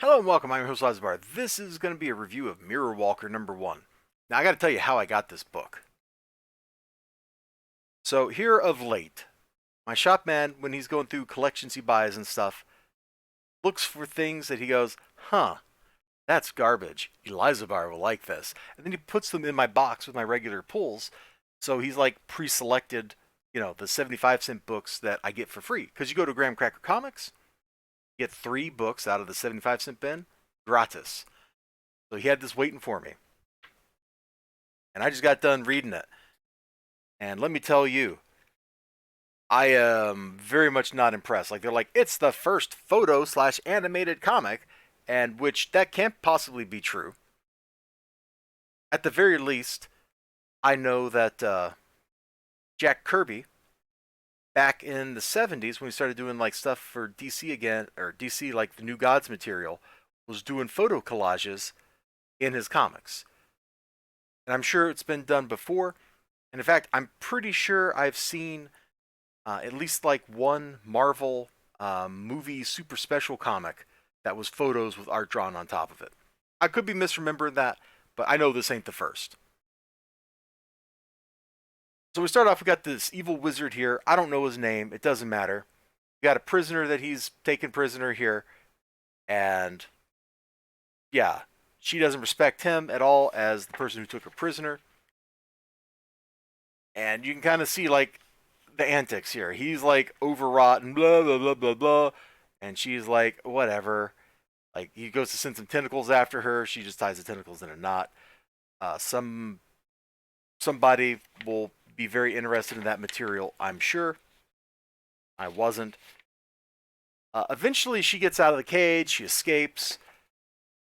Hello and welcome. I'm your host Elizibar. This is going to be a review of Mirror Walker #1. Now I got to tell you how I got this book. So here of late, my shop man, when he's going through collections he buys and stuff, looks for things that he goes, "Huh, that's garbage. Elizibar will like this," and then he puts them in my box with my regular pulls. So he's like pre-selected, the 75-cent books that I get for free. Because you go to Graham Cracker Comics, you get 3 books out of the 75-cent bin, gratis. So he had this waiting for me. And I just got done reading it. And let me tell you, I am very much not impressed. Like, they're like, it's the first photo/animated comic, and which that can't possibly be true. At the very least, I know that Jack Kirby, back in the 70s, when we started doing like stuff for DC again, or DC like the New Gods material, was doing photo collages in his comics. And I'm sure it's been done before. And in fact, I'm pretty sure I've seen at least like one Marvel movie super special comic that was photos with art drawn on top of it. I could be misremembering that, but I know this ain't the first. So we start off, we got this evil wizard here. I don't know his name. It doesn't matter. We got a prisoner that he's taken prisoner here. And yeah, she doesn't respect him at all as the person who took her prisoner. And you can kind of see like the antics here. He's like overwrought and blah blah blah blah blah, and she's like whatever. Like he goes to send some tentacles after her. She just ties the tentacles in a knot. Somebody will be very interested in that material, I'm sure. I wasn't. Eventually, she gets out of the cage. She escapes,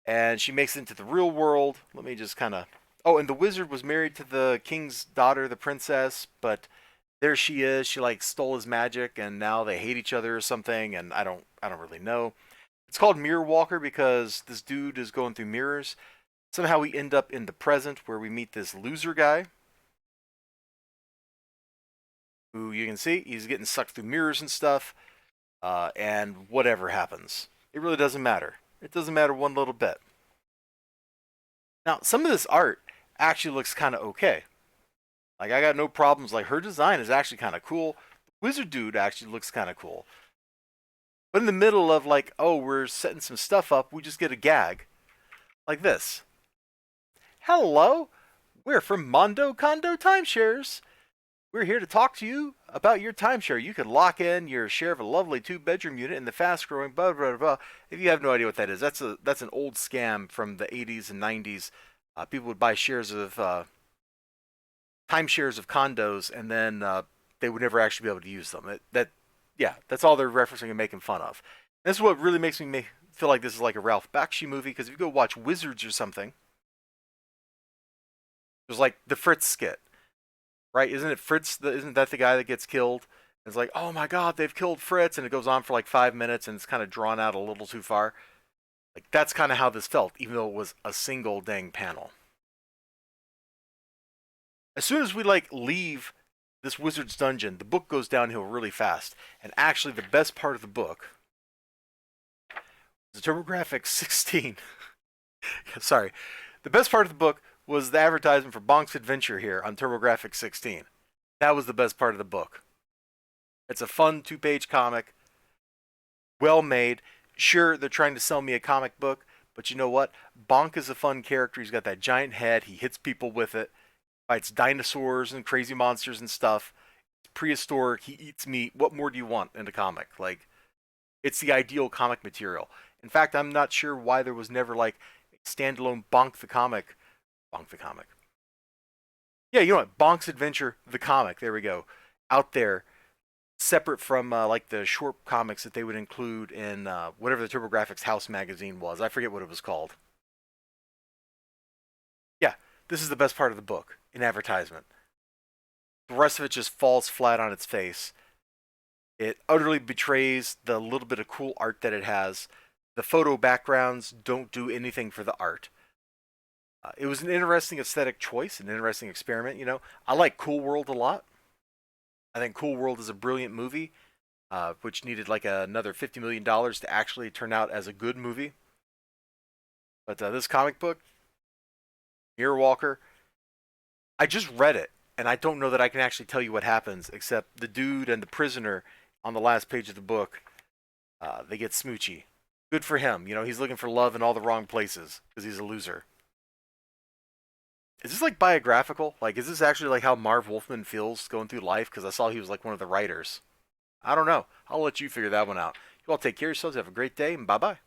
and she makes it into the real world. Let me just kind of. Oh, and the wizard was married to the king's daughter, the princess, but there she is. She like stole his magic, and now they hate each other or something. And I don't really know. It's called Mirror Walker because this dude is going through mirrors. Somehow we end up in the present where we meet this loser guy, who you can see he's getting sucked through mirrors and stuff. And whatever happens, it really doesn't matter. It doesn't matter one little bit. Now, some of this art actually looks kind of okay. Like, I got no problems. Like, her design is actually kind of cool. The wizard dude actually looks kind of cool. But in the middle of, like, oh, we're setting some stuff up, we just get a gag. Like this. Hello, we're from Mondo Condo Timeshares. We're here to talk to you about your timeshare. You could lock in your share of a lovely 2-bedroom unit in the fast-growing blah blah blah. If you have no idea what that is, that's an old scam from the 80s and 90s. People would buy shares of timeshares of condos, and then they would never actually be able to use them. Yeah, that's all they're referencing and making fun of. And this is what really makes me feel like this is like a Ralph Bakshi movie, because if you go watch Wizards or something, there's like the Fritz skit, right? Isn't it Fritz? Isn't that the guy that gets killed? It's like, oh my god, they've killed Fritz, and it goes on for like 5 minutes, and it's kind of drawn out a little too far. Like, that's kind of how this felt, even though it was a single dang panel. As soon as we like leave this wizard's dungeon, the book goes downhill really fast. And actually, the best part of the book is the TurboGrafx 16. Sorry, the best part of the book was the advertisement for Bonk's Adventure here on TurboGrafx 16. That was the best part of the book. It's a fun 2-page comic, well made. Sure, they're trying to sell me a comic book, but you know what? Bonk is a fun character. He's got that giant head. He hits people with it. Fights dinosaurs and crazy monsters and stuff. It's prehistoric. He eats meat. What more do you want in a comic? Like, it's the ideal comic material. In fact, I'm not sure why there was never like standalone Bonk the comic. Bonk the comic. Yeah, you know what? Bonk's Adventure the comic. There we go. Out there, separate from like the short comics that they would include in whatever the TurboGrafx House magazine was. I forget what it was called. Yeah, this is the best part of the book in advertisement. The rest of it just falls flat on its face. It utterly betrays the little bit of cool art that it has. The photo backgrounds don't do anything for the art. It was an interesting aesthetic choice, an interesting experiment. I like Cool World a lot. I think Cool World is a brilliant movie, which needed like another $50 million to actually turn out as a good movie. But this comic book, Mirror Walker, I just read it, and I don't know that I can actually tell you what happens, except the dude and the prisoner on the last page of the book, they get smoochy. Good for him. You know, he's looking for love in all the wrong places because he's a loser. Is this like biographical? Like, is this actually like how Marv Wolfman feels going through life? Because I saw he was like one of the writers. I don't know. I'll let you figure that one out. You all take care of yourselves. Have a great day, and bye bye.